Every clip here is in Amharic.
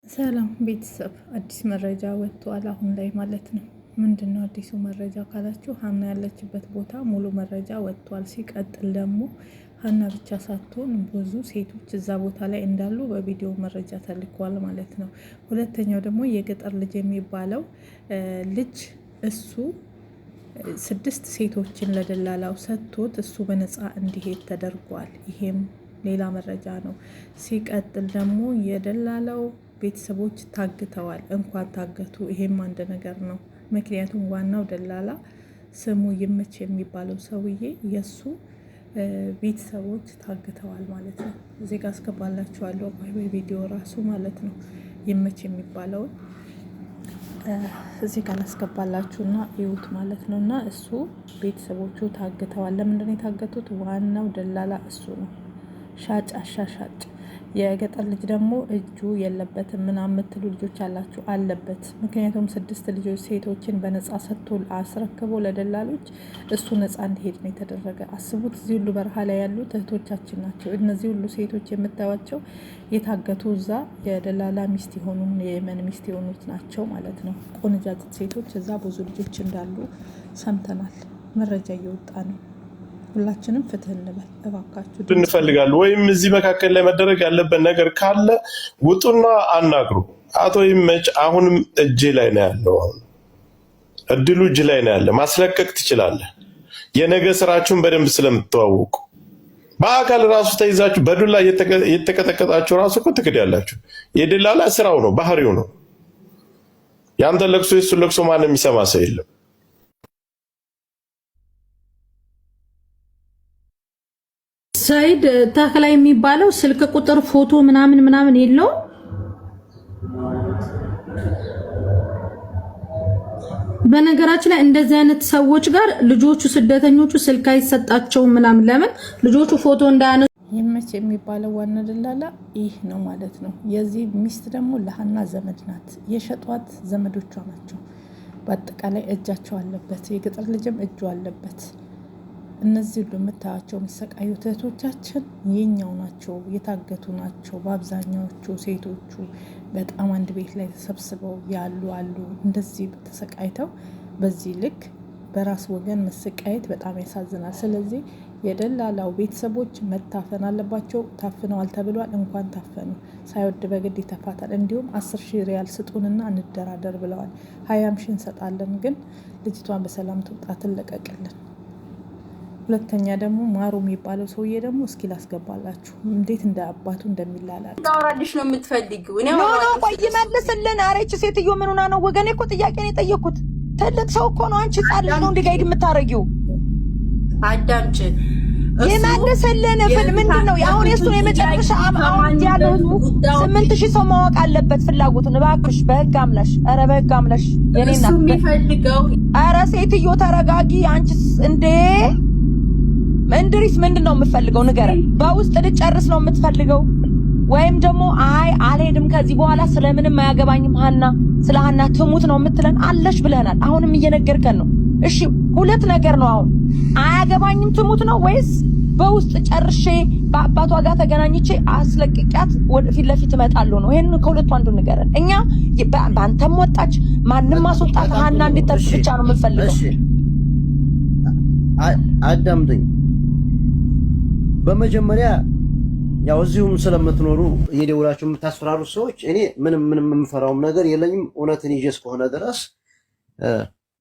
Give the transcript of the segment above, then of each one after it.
ሰላም ቤተሰብ አዲስ መረጃ ወጥቷል አሁን ላይ ማለት ነው። ምንድነው አዲሱ መረጃ ካላችሁ ሀና ያለችበት ቦታ ሙሉ መረጃ ወጥቷል። ሲቀጥል ደግሞ ሀና ብቻ ሳትሆን ብዙ ሴቶች እዛ ቦታ ላይ እንዳሉ በቪዲዮ መረጃ ተልኳል ማለት ነው። ሁለተኛው ደግሞ የገጠር ልጅ የሚባለው ልጅ እሱ 6 ሴቶችን ለደላላው ሰጥቶት እሱ በነፃ እንዲሄድ ተደርጓል። ይሄም ሌላ መረጃ ነው። ሲቀጥል ደግሞ የደላላው ቤተሰቦች ታግተዋል። እንኳን ታገቱ ይሄም አንድ ነገር ነው። ምክንያቱም ዋናው ደላላ ስሙ ይመች የሚባለው ሰውዬ የሱ ቤተሰቦች ታግተዋል ማለት ነው። እዚህ ጋር አስገባላችኋለሁ በቪዲዮ ራሱ ማለት ነው። ይመች የሚባለውን እዚህ ጋር አስገባላችሁና እዩት ማለት ነው። እና እሱ ቤተሰቦቹ ታግተዋል። ለምንድን ነው የታገቱት? ዋናው ደላላ እሱ ነው። ሻጭ አሻሻጭ። የገጠር ልጅ ደግሞ እጁ የለበትም ምናምን የምትሉ ልጆች አላችሁ፣ አለበት። ምክንያቱም 6 ልጆች ሴቶችን በነፃ ሰጥቶ አስረክቦ ለደላሎች እሱ ነፃ እንዲሄድ ነው የተደረገ። አስቡት፣ እዚህ ሁሉ በረሃ ላይ ያሉት እህቶቻችን ናቸው። እነዚህ ሁሉ ሴቶች የምታዩቸው የታገቱ እዛ የደላላ ሚስት የሆኑ የየመን ሚስት የሆኑት ናቸው ማለት ነው። ቆንጃጅት ሴቶች እዛ ብዙ ልጆች እንዳሉ ሰምተናል። መረጃ እየወጣ ነው። ሁላችንም ፍትህ እንበል እባካችሁ እንፈልጋለን። ወይም እዚህ መካከል ላይ መደረግ ያለበት ነገር ካለ ውጡና አናግሩ። አቶ ይመች አሁንም እጅ ላይ ነው ያለው። አሁን እድሉ እጅ ላይ ነው ያለ። ማስለቀቅ ትችላለህ። የነገ ስራችሁን በደንብ ስለምትተዋወቁ በአካል ራሱ ተይዛችሁ በዱላ እየተቀጠቀጣችሁ ራሱ እኮ ትክዳላችሁ። የደላላ ስራው ነው፣ ባህሪው ነው። ያንተ ለቅሶ የሱ ለቅሶ ማንም የሚሰማ ሰው የለም። ሰይድ ተክላይ የሚባለው ስልክ ቁጥር ፎቶ ምናምን የለው። በነገራችን ላይ እንደዚህ አይነት ሰዎች ጋር ልጆቹ ስደተኞቹ ስልክ አይሰጣቸውም ምናምን። ለምን ልጆቹ ፎቶ እንዳያነሱ። ይመች የሚባለው ዋና ደላላ ይህ ነው ማለት ነው። የዚህ ሚስት ደግሞ ለሀና ዘመድ ናት። የሸጧት ዘመዶቿ ናቸው። በአጠቃላይ እጃቸው አለበት። የገጠር ልጅም እጁ አለበት። እነዚህ ሁሉ የምታያቸው የሚሰቃዩት እህቶቻችን የኛው ናቸው፣ የታገቱ ናቸው። በአብዛኛዎቹ ሴቶቹ በጣም አንድ ቤት ላይ ተሰብስበው ያሉ አሉ። እንደዚህ ተሰቃይተው በዚህ ልክ በራስ ወገን መሰቃየት በጣም ያሳዝናል። ስለዚህ የደላላው ቤተሰቦች መታፈን አለባቸው። ታፍነዋል ተብሏል። እንኳን ታፈኑ፣ ሳይወድ በግድ ይተፋታል። እንዲሁም 10,000 ሪያል ስጡንና እንደራደር ብለዋል። 20,000 እንሰጣለን፣ ግን ልጅቷን በሰላም ትውጣ ትለቀቅልን። ሁለተኛ ደግሞ ማሩ የሚባለው ሰውዬ ደግሞ እስኪ ላስገባላችሁ እንዴት እንደ አባቱ እንደሚላላል። ታውራልሽ ነው የምትፈልጊው? እኔ ቆይ መልስልን። አረች ሴትዮ ምን ሆና ነው? ወገኔ እኮ ጥያቄ ነው የጠየኩት። ትልቅ ሰው እኮ ነው። አንቺ ጻል ነው እንዲጋይድ የምታረጊው። አዳምጪ፣ ይመልስልን። ምንድነው አሁን የሱን የመጨረሻ አሁን ያለው ህዝቡ 8,000 ሰው ማወቅ አለበት ፍላጎቱን። እባክሽ በህግ አምላሽ፣ ኧረ በህግ አምላሽ የኔና የሚፈልገው። ኧረ ሴትዮ ተረጋጊ። አንቺስ እንዴ እንድሪስ ምንድነው የምትፈልገው? ንገረን። በውስጥ ልጨርስ ነው የምትፈልገው ወይም ደግሞ አይ አልሄድም ከዚህ በኋላ ስለምንም አያገባኝም ሀና ስለ ሀና ትሙት ነው የምትለን? አለሽ ብለናል። አሁንም እየነገርከን ነው። እሺ ሁለት ነገር ነው። አሁን አያገባኝም ትሙት ነው ወይስ በውስጥ ጨርሼ በአባቷ ጋር ተገናኝቼ አስለቅቂያት ወደፊት ለፊት እመጣለሁ ነው? ይሄን ከሁለቱ አንዱ ንገረን። እኛ ባንተም ወጣች ማንንም ማስወጣት ሀና እንድትጠርስ ብቻ ነው የምንፈልገው። አዳምጠኝ። በመጀመሪያ ያው እዚሁም ስለምትኖሩ እየደውላችሁ የምታስፈራሩት ሰዎች እኔ ምንም የምፈራውም ነገር የለኝም። እውነትን ይዤ እስከሆነ ድረስ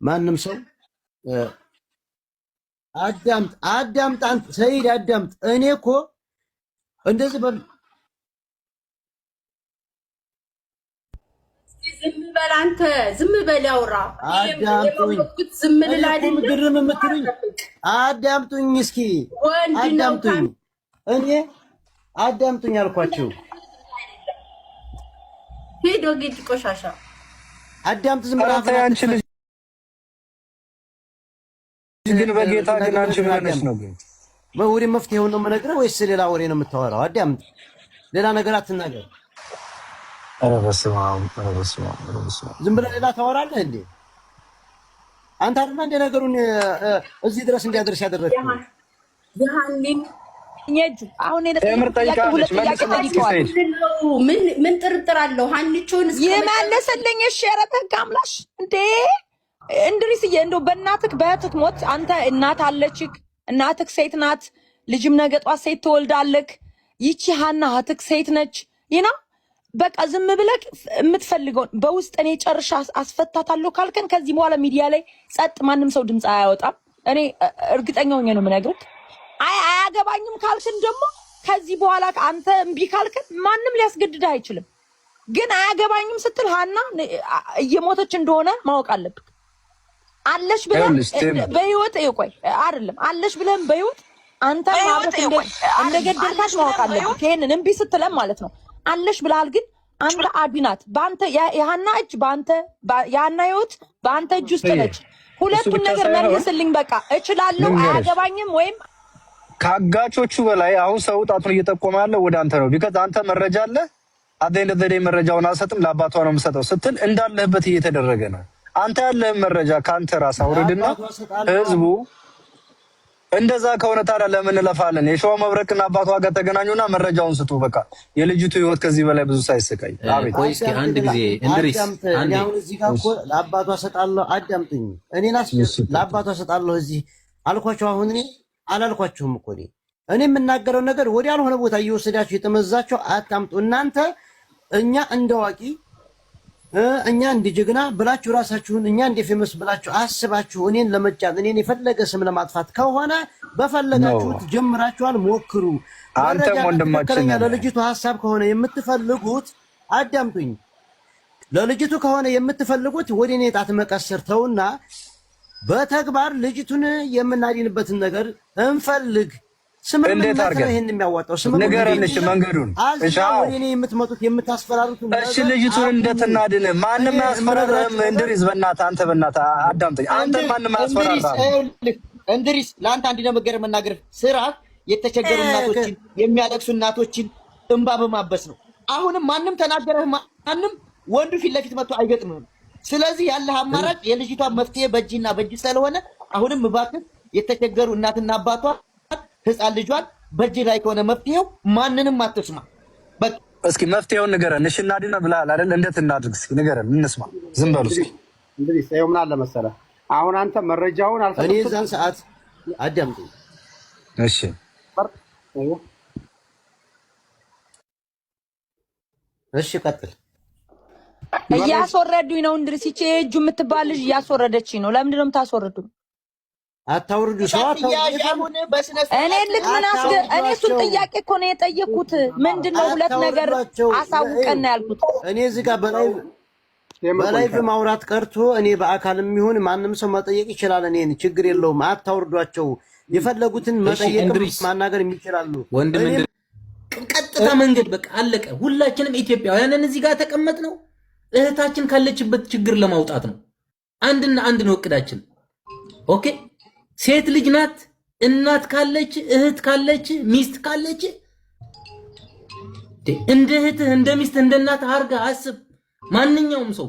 ማንም ሰው አዳምጥ። አንተ ሰይድ አዳምጥ። እኔ እኮ እንደዚህ ዝም በል አንተ፣ ዝም በል ያውራ። አዳምጡኝ። ዝም ልል አይደለም ግርም የምትሉኝ አዳምጡኝ። እስኪ አዳምጡኝ። እኔ አዳምጡኝ አልኳችሁ። ሄዶ ግድ ቆሻሻ አዳምጥ። ዝም ብለህ አንቺ ልጅ ግን በጌታ ግን አንቺ ማለት ነው ግን ወደ መፍትሄው ነው የምነግርህ ወይስ ሌላ ወሬ ነው የምታወራው? አዳምጥ። ሌላ ነገር አትናገር። ኧረ በስመ አብ። ዝም ብለህ ሌላ ታወራለህ እንዴ? አንተ አይደል እንደ ነገሩን እዚህ ድረስ እንዲያደርስ ያደረግከው? እጁ አሁን ምን ጥርጥር አለው? ሀኒቾን ይመልስልኝ። እሺ ኧረ በህግ አምላሽ እንዴ እንድሪስዬ፣ እንደው በእናትህ በእህትህ ሞት አንተ እናት አለችህ፣ እናትህ ሴት ናት፣ ልጅም ነገ ጧት ሴት ትወልዳለህ። ይቺ ሀና እህትህ ሴት ነች ይና በቃ ዝም ብለህ የምትፈልገውን በውስጥ እኔ ጨርሻ አስፈታታለሁ ካልከን ከዚህ በኋላ ሚዲያ ላይ ጸጥ፣ ማንም ሰው ድምፅ አያወጣም። እኔ እርግጠኛ ሆኜ ነው የምነግርህ። አያገባኝም ካልክን ደግሞ ከዚህ በኋላ አንተ እምቢ ካልክን ማንም ሊያስገድድህ አይችልም። ግን አያገባኝም ስትል ሀና እየሞተች እንደሆነ ማወቅ አለብህ። አለሽ ብለን በህይወት ቆይ አይደለም አለሽ ብለን በህይወት አንተ ማለት እንደገደልካት ማወቅ አለብህ። ይሄንን እምቢ ስትለም ማለት ነው አለሽ ብለሃል። ግን አንተ አዲናት በአንተ የሀና እጅ በአንተ የሀና ህይወት በአንተ እጅ ውስጥ ነች። ሁለቱን ነገር መልስልኝ። በቃ እችላለሁ፣ አያገባኝም ወይም ከአጋቾቹ በላይ አሁን ሰው ጣቱን እየጠቆመ ያለው ወደ አንተ ነው። ቢከዛ አንተ መረጃ አለ አደኝ ለዘዴ መረጃውን አልሰጥም ለአባቷ ነው የምሰጠው ስትል እንዳለህበት እየተደረገ ነው። አንተ ያለህን መረጃ ከአንተ ራስ አውርድና ህዝቡ እንደዛ ከሆነ ታዲያ ለምን እንለፋለን? የሸዋ መብረቅና አባቷ ጋር ተገናኙና መረጃውን ስጡ። በቃ የልጅቱ ህይወት ከዚህ በላይ ብዙ ሳይሰቃይ። አቤት ቆይ እስኪ አንድ ጊዜ እንድሪስ አንዴ አሁን እዚህ ጋር እኮ ለአባቷ ሰጣለሁ። አዳምጡኝ። እኔና ለአባቷ ሰጣለሁ እዚህ አልኳቸው። አሁን እኔ አላልኳችሁም እኮ እኔ የምናገረው ነገር ወዲያ ያልሆነ ቦታ እየወሰዳችሁ የተመዛችሁ አታምጡ። እናንተ እኛ እንደዋቂ እኛ እንደ ጀግና ብላችሁ ራሳችሁን እኛ እንደ ፌመስ ብላችሁ አስባችሁ እኔን ለመጫን እኔን የፈለገ ስም ለማጥፋት ከሆነ በፈለጋችሁት ጀምራችኋል፣ ሞክሩ። አንተም ወንድማችን ለልጅቱ ሐሳብ ከሆነ የምትፈልጉት አዳምጡኝ። ለልጅቱ ከሆነ የምትፈልጉት ወደ እኔ ጣት መቀሰር ተውና በተግባር ልጅቱን የምናድንበትን ነገር እንፈልግ። እንዴት አድርገን ይሄን የሚያዋጣው ንገረንሽ መንገዱን። እሺ ወዴኔ የምትመጡት የምታስፈራሩት እሺ ልጅቱን እንደትናድን ማንም ያስፈራራም። እንድሪስ በእናትህ አንተ በእናትህ አዳምጠኝ። አንተ ማንም ያስፈራራም። እንድሪስ ለአንተ አንድ ነገር መናገር ስራ የተቸገሩ እናቶችን የሚያለቅሱ እናቶችን እንባ በማበስ ነው። አሁንም ማንም ተናገረህ ማንም ወንዱ ፊት ለፊት መጥቶ አይገጥምም። ስለዚህ ያለህ አማራጭ የልጅቷን መፍትሄ በእጅና በእጅ ስለሆነ አሁንም እባክህ የተቸገሩ እናትና አባቷ ህፃን ልጇን በእጅ ላይ ከሆነ መፍትሄው ማንንም አትስማ። እስኪ መፍትሄውን ንገረን። እሺ እናድና ብለሃል አይደል? እንዴት እናድርግ? እስኪ ንገረን እንስማ። ዝም በሉ እስኪ። እንግዲህ ሰው ምን አለ መሰለህ፣ አሁን አንተ መረጃውን አልሰጠህም። እኔ እዛን ሰዓት አዳምጡ። እሺ እሺ ቀጥል። እያስወረዱኝ ነው እንድሪስ። ይቺ እጁ የምትባል ልጅ እያስወረደችኝ ነው። ለምንድን ነው የምታስወርዱኝ? አታውርዱ። ሰው እኔ ልክ ምን እኔ እሱን ጥያቄ እኮ ነው የጠየኩት። ምንድነው ሁለት ነገር አሳውቀን ያልኩት። እኔ እዚህ ጋር በላይቭ ማውራት ቀርቶ እኔ በአካልም ይሁን ማንም ሰው መጠየቅ ይችላል። እኔን ችግር የለውም። አታውርዷቸው። የፈለጉትን መጠየቅ ማናገር ይችላሉ። ወንድም ቀጥታ መንገድ በቃ አለቀ። ሁላችንም ኢትዮጵያውያንን እዚህ ጋር ተቀመጥ ነው እህታችን ካለችበት ችግር ለማውጣት ነው። አንድና አንድ ነው እቅዳችን። ኦኬ ሴት ልጅ ናት። እናት ካለች እህት ካለች ሚስት ካለች እንደ እህትህ እንደ ሚስት እንደ እናት አርጋ አስብ። ማንኛውም ሰው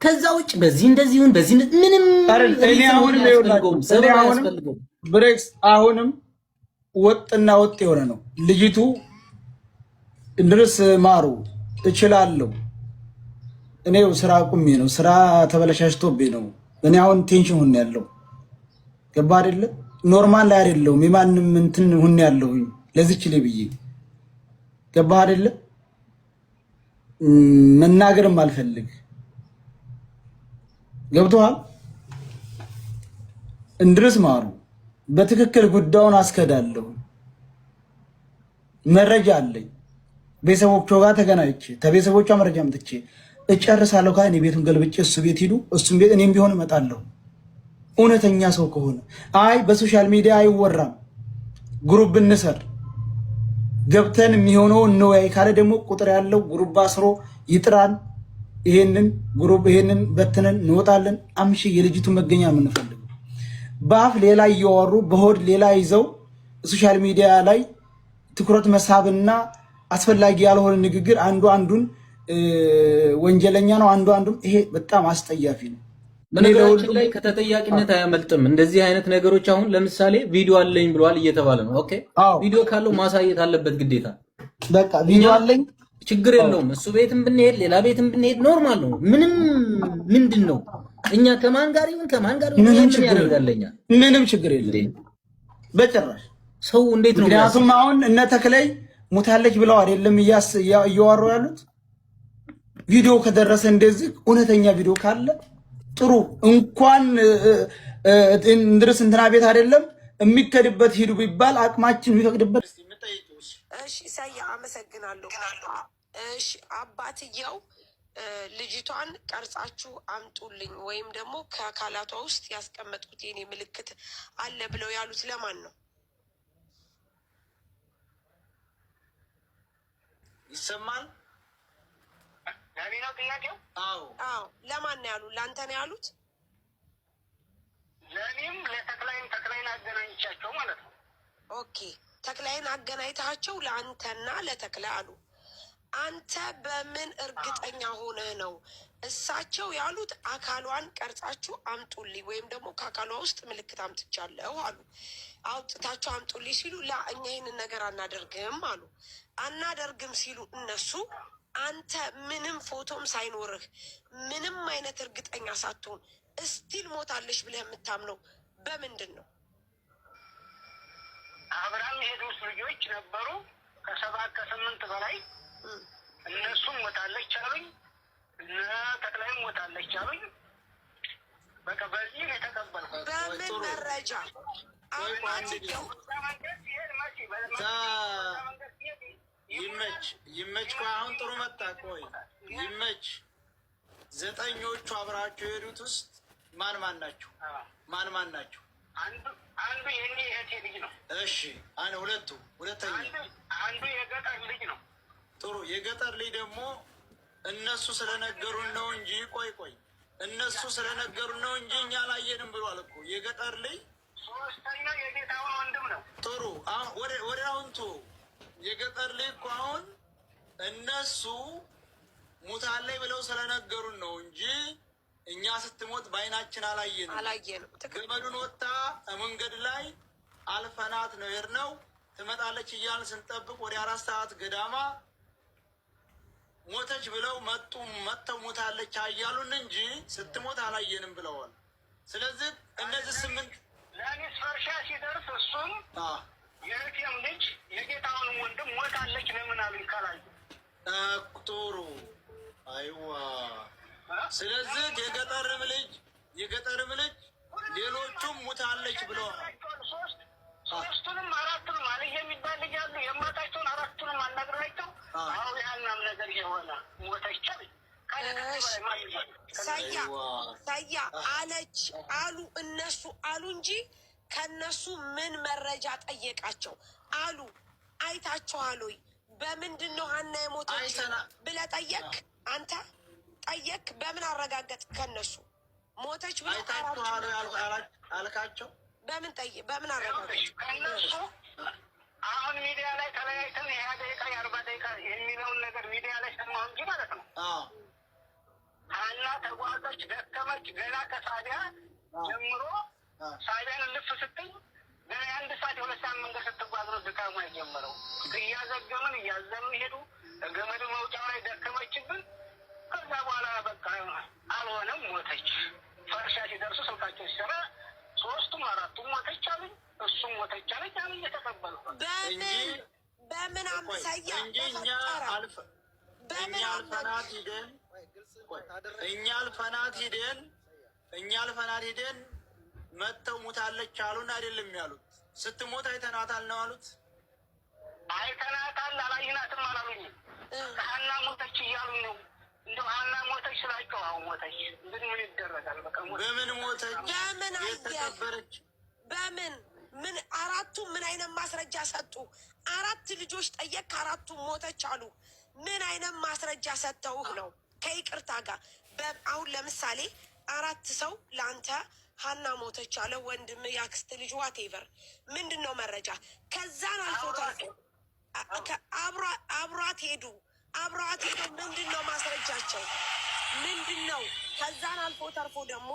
ከዛ ውጭ በዚህ እንደዚህ ይሁን በዚህ ምንም እኔ አሁንም ብሬክስ አሁንም ወጥና ወጥ የሆነ ነው። ልጅቱ እንድርስ ማሩ እችላለሁ። እኔው ስራ ቁሜ ነው፣ ስራ ተበለሻሽቶብኝ ነው። እኔ አሁን ቴንሽን ሁን ያለው ገባ አይደለ? ኖርማል ላይ አይደለሁም። የማንም እንትን ሁን ያለሁኝ ለዚች ላይ ብዬ ገባ አይደለ? መናገርም አልፈልግ ገብቶሃል? እንድርስ ማሩ በትክክል ጉዳዩን አስከዳለሁ። መረጃ አለኝ። ቤተሰቦቿ ጋር ተገናኝቼ ከቤተሰቦቿ መረጃ አምጥቼ እጨርሳለሁ። ካን ቤቱን ገልብጬ እሱ ቤት ሂዱ፣ እሱም ቤት እኔም ቢሆን እመጣለሁ። እውነተኛ ሰው ከሆነ አይ በሶሻል ሚዲያ አይወራም፣ ግሩፕ እንሰር ገብተን የሚሆነው እንወያይ ካለ ደግሞ ቁጥር ያለው ግሩፕ አስሮ ይጥራን። ይሄንን ግሩፕ ይሄንን በትነን እንወጣለን። አምሺ የልጅቱ መገኛ የምንፈልገው በአፍ ሌላ እያወሩ በሆድ ሌላ ይዘው ሶሻል ሚዲያ ላይ ትኩረት መሳብና አስፈላጊ ያልሆነ ንግግር አንዱ አንዱን ወንጀለኛ ነው አንዱ አንዱም ይሄ በጣም አስጠያፊ ነው። በነገራችን ላይ ከተጠያቂነት አያመልጥም። እንደዚህ አይነት ነገሮች አሁን ለምሳሌ ቪዲዮ አለኝ ብሏል እየተባለ ነው። ኦኬ ቪዲዮ ካለው ማሳየት አለበት ግዴታ። በቃ ቪዲዮ አለኝ ችግር የለውም። እሱ ቤትም ብንሄድ ሌላ ቤትም ብንሄድ ኖርማል ነው። ምንም ምንድነው እኛ ከማን ጋር ይሁን ከማን ጋር ይሁን ምን ያደርጋለኛ? ምንም ችግር የለም በጭራሽ። ሰው እንዴት ነው? ምክንያቱም አሁን እነ ተክላይ ሞታለች ብለው አይደለም እያወሩ ያሉት። ቪዲዮ ከደረሰ እንደዚህ እውነተኛ ቪዲዮ ካለ ጥሩ እንኳን እንድርስ እንትና ቤት አይደለም የሚከድበት ሂዱ ቢባል አቅማችን የሚፈቅድበት። እሺ ሳያ አመሰግናለሁ። እሺ አባትየው ልጅቷን ቀርጻችሁ አምጡልኝ ወይም ደግሞ ከአካላቷ ውስጥ ያስቀመጥኩት የኔ ምልክት አለ ብለው ያሉት ለማን ነው? ይሰማል? ለኔ ነው ጥያቄው? አዎ ለማን ነው ያሉት? ለአንተ ነው ያሉት? ለኔም ተክላይን አገናኝቻቸው ማለት ነው። ኦኬ ተክላይን አገናኝታቸው ለአንተና ለተክላይ አሉ። አንተ በምን እርግጠኛ ሆነህ ነው? እሳቸው ያሉት አካሏን ቀርጻችሁ አምጡልኝ ወይም ደግሞ ከአካሏ ውስጥ ምልክት አምጥቻለሁ አሉ። አውጥታችሁ አምጡልኝ ሲሉ ላ እኛ ይህንን ነገር አናደርግም አሉ። አናደርግም ሲሉ እነሱ አንተ ምንም ፎቶም ሳይኖርህ ምንም አይነት እርግጠኛ ሳትሆን እስቲል ሞታለች ብለህ የምታምነው በምንድን ነው? አብርሃም የሄዱት ልጆች ነበሩ ከ7 ከ8 በላይ እነሱም ሞታለች አሉኝ። ተክላይም ሞታለች አሉኝ። በቃ በዚህ የተቀበልኩት በምን መረጃ? ይመች አሁን ጥሩ መጣ። ቆይ ይመች 9ኞቹ አብራቸው የሄዱት ውስጥ ማን ናቸው? ማን ናቸው? አንዱ የኔ እህቴ ልጅ ነው። እሺ ሁለተኛ አንዱ የገጠር ልጅ ነው። ጥሩ የገጠር ልጅ ደግሞ እነሱ ስለነገሩን ነው እንጂ ቆይ እነሱ ስለነገሩን ነው እንጂ እኛ አላየንም ብሏል እኮ የገጠር ልጅ። ሶስተኛው የጌታውን ወንድም ነው። ጥሩ ወደ አሁንቱ የገጠር ልጅ እኮ አሁን እነሱ ሙታለች ብለው ስለነገሩን ነው እንጂ እኛ ስትሞት በአይናችን አላየንም። ገመዱን ወጣ መንገድ ላይ አልፈናት ነው የሄድነው። ትመጣለች እያልን ስንጠብቅ ወደ 4 ሰዓት ገዳማ ሞተች ብለው መጥተው ሞታለች አያሉን እንጂ ስትሞት አላየንም ብለዋል። ስለዚህ እነዚህ 8 ለአኒስ ፈርሻ ሲደርስ እሱም የእህቴም ልጅ የጌታውን ወንድም ሞታለች ለምን አሉኝ ካላዩ። ጥሩ አይዋ። ስለዚህ የገጠርም ልጅ ሌሎቹም ሙታለች ብለዋል። ሶስቱንም አራቱንም አለ የሚባል ልጅ አሉ። የማታቸውን አራቱንም አናግረናቸው አሁን ያናም ነገር የሆነ ሞተች ሳያ አለች አሉ እነሱ አሉ እንጂ ከነሱ ምን መረጃ ጠየቃቸው አሉ? አይታችኋል ወይ? በምንድን ነው ሀና የሞተች ብለህ ጠየቅ? አንተ ጠየቅ? በምን አረጋገጥ? ከነሱ ሞተች ብሎ አልካቸው? በምን አረጋገጥ? ከነሱ አሁን ሚዲያ ላይ ተለያይተን 20 ደቂቃ 40 ደቂቃ የሚለውን ነገር ሚዲያ ላይ ሰማሁ እንጂ ማለት ነው። ሀና ተጓዘች፣ ደከመች። ገና ከሳቢያ ጀምሮ ሳቢያን ልፍ ስትል ገና 1 ሰዓት 2 ሰዓት መንገድ ስትጓዝ ነው ድካሙ የጀመረው። እያዘገምን እያዘምን ሄዱ። ገመድ መውጫው ላይ ደከመችብን። ከዛ በኋላ በቃ አልሆነም፣ ሞተች። ፈርሻ ሲደርሱ ስልካቸው ሲሰራ 3ቱም 4ቱም ሞተች አሉኝ። እሱም ሞተች አለኝ። አሁን እየተቀበልኩ በምን አምሳያ እኛ አልፈናት ሂደን መጥተው ሙታለች አሉን አይደለም ያሉት። ስትሞት አይተናታል ነው አሉት። አይተናታል አላየናትም አላሉኝም። ሀና ሞተች እያሉኝ ነው። እንደው ሀና ሞተች ስላቸው አሁን ሞተች። ምን ይደረጋል? በቃ በምን ሞተች? በምን የተቀበረች? ምን አራቱ ምን አይነት ማስረጃ ሰጡ? 4 ልጆች ጠየቅ፣ 4ቱም ሞተች አሉ። ምን አይነት ማስረጃ ሰጥተውህ ነው? ከይቅርታ ጋር አሁን ለምሳሌ 4 ሰው ለአንተ ሀና ሞተች አለ፣ ወንድም፣ ያክስት ልጅ ዋቴቨር፣ ምንድን ነው መረጃ? ከዛን አልፎ ተርፎ አብሯት ሄዱ። ምንድን ነው ማስረጃቸው? ምንድን ነው? ከዛን አልፎ ተርፎ ደግሞ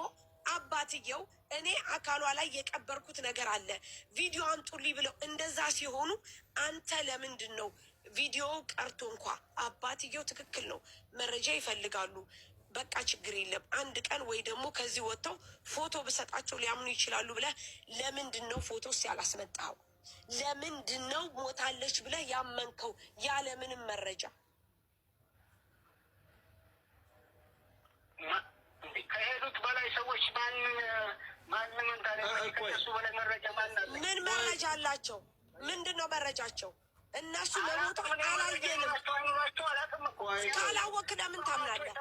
አባትየው እኔ አካሏ ላይ የቀበርኩት ነገር አለ ቪዲዮ አምጡልኝ ብለው እንደዛ ሲሆኑ አንተ ለምንድን ነው ቪዲዮ ቀርቶ እንኳ አባትየው ትክክል ነው መረጃ ይፈልጋሉ በቃ ችግር የለም አንድ ቀን ወይ ደግሞ ከዚህ ወጥተው ፎቶ ብሰጣቸው ሊያምኑ ይችላሉ ብለህ ለምንድን ነው ፎቶስ ያላስመጣኸው? ለምንድን ነው ሞታለች ብለህ ያመንከው ያለምንም መረጃ? ከሄዱት በላይ ሰዎች ምን መረጃ አላቸው? ምንድን ነው መረጃቸው? እነሱ ለሞቱ አላየንም። ካላወክ ለምን ታምናለህ?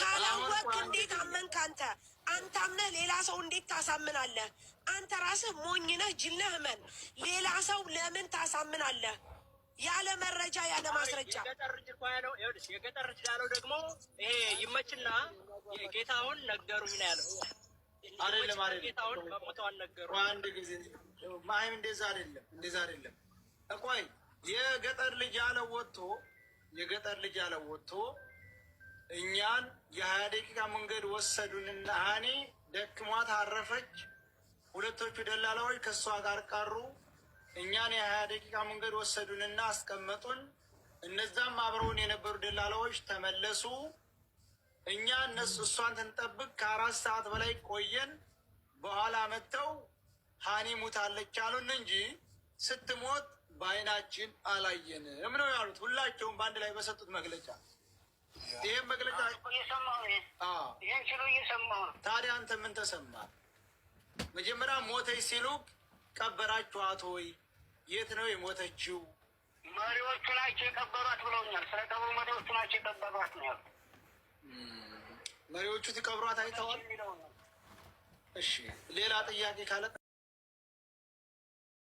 ካላወክ እንዴት አመንክ? አንተ አምነህ ሌላ ሰው እንዴት ታሳምናለህ? አንተ ራስህ ሞኝ ነህ፣ ጅል ነህ። እመን። ሌላ ሰው ለምን ታሳምናለህ? ያለ መረጃ ያለ ማስረጃ። የገጠር ልጅ ያለው ደግሞ ይሄ ይመችና ጌታውን ነገሩኝ ነው ያለው። አይደለም ጌታውን ሞተዋን ነገሩ። አንድ ጊዜ ማይም እንደዛ አይደለም። ቆይ የገጠር ልጅ ያለው ወጥቶ እኛን የ20 ደቂቃ መንገድ ወሰዱንና ሀኒ ደክሟት አረፈች። ሁለቶቹ ደላላዎች ከእሷ ጋር ቀሩ። እኛን የ20 ደቂቃ መንገድ ወሰዱንና አስቀመጡን። እነዛም አብረውን የነበሩ ደላላዎች ተመለሱ። እኛ እሷን ትንጠብቅ ከ4 ሰዓት በላይ ቆየን። በኋላ መጥተው ሀኒ ሙታለች አሉን እንጂ ስትሞት በአይናችን አላየንም ነው ያሉት። ሁላቸውም በአንድ ላይ በሰጡት መግለጫ። ይህም መግለጫ ታዲያ አንተ ምን ተሰማ? መጀመሪያ ሞተች ሲሉ ቀበራችኋት ወይ? የት ነው የሞተችው? መሪዎቹ ናቸው የቀበሯት ብለውኛል። ስለ ቀብሩ መሪዎቹ ናቸው የቀበሯት ነው ያሉት። መሪዎቹ ትቀብሯት አይተዋል? እሺ ሌላ ጥያቄ ካለ